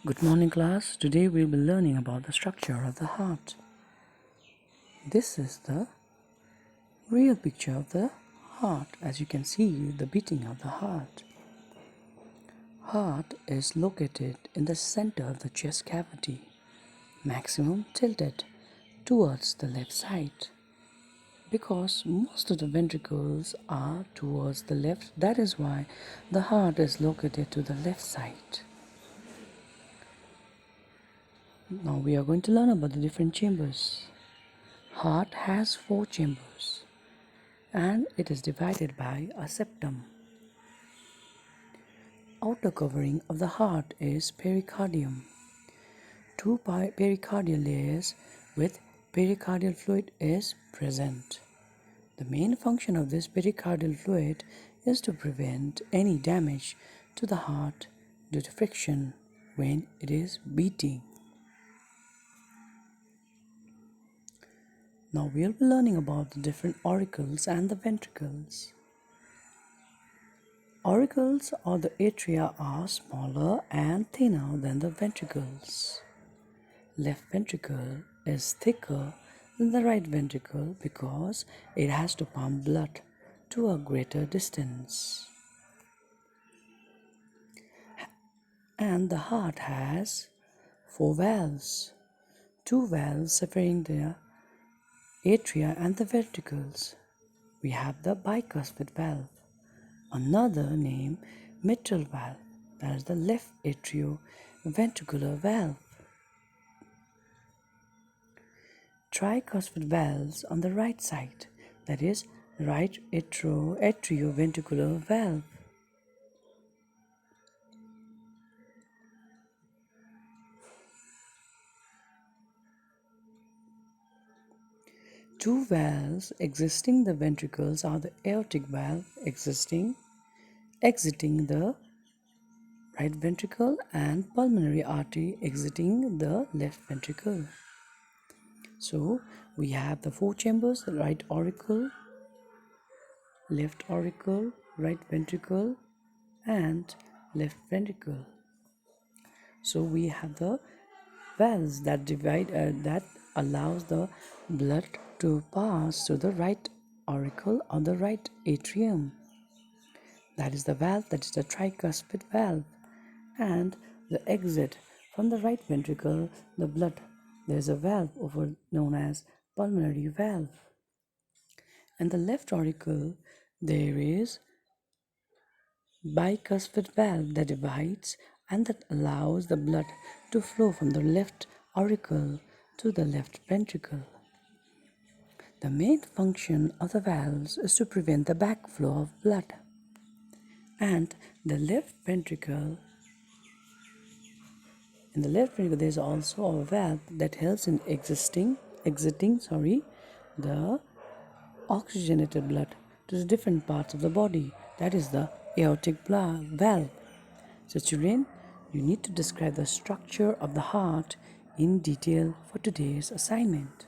Good morning, class. Today we'll be learning about the structure of the heart. This is the real picture of the heart. As you can see, the beating of the heart. Heart is located in the center of the chest cavity, maximum tilted towards the left side. Because most of the ventricles are towards the left, that is why the heart is located to the left side. Now we are going to learn about the different chambers. Heart has 4 chambers and it is divided by a septum. Outer covering of the heart is pericardium. 2 pericardial layers with pericardial fluid is present. The main function of this pericardial fluid is to prevent any damage to the heart due to friction when it is beating. Now we'll be learning about the different auricles and the ventricles. Auricles or the atria are smaller and thinner than the ventricles. Left ventricle is thicker than the right ventricle because it has to pump blood to a greater distance. And the heart has 4 valves, 2 valves separating the atria and the ventricles. We have the bicuspid valve, another name mitral valve, that is the left atrioventricular valve. Tricuspid valves on the right side, that is right atrioventricular valve. Two valves existing the ventricles are the aortic valve exiting the right ventricle and pulmonary artery exiting the left ventricle. So we have the 4 chambers: the right auricle, left auricle, right ventricle and left ventricle. So we have the valves that that allows the blood to pass to the right auricle or the right atrium. That is the valve, that is the tricuspid valve. And the exit from the right ventricle, the blood, there is a valve known as pulmonary valve. And the left auricle, there is bicuspid valve that divides and that allows the blood to flow from the left auricle to the left ventricle. The main function of the valves is to prevent the backflow of blood. And the left ventricle, in the left ventricle there is also a valve that helps in exiting the oxygenated blood to the different parts of the body. That is the aortic valve. So children, you need to describe the structure of the heart in detail for today's assignment.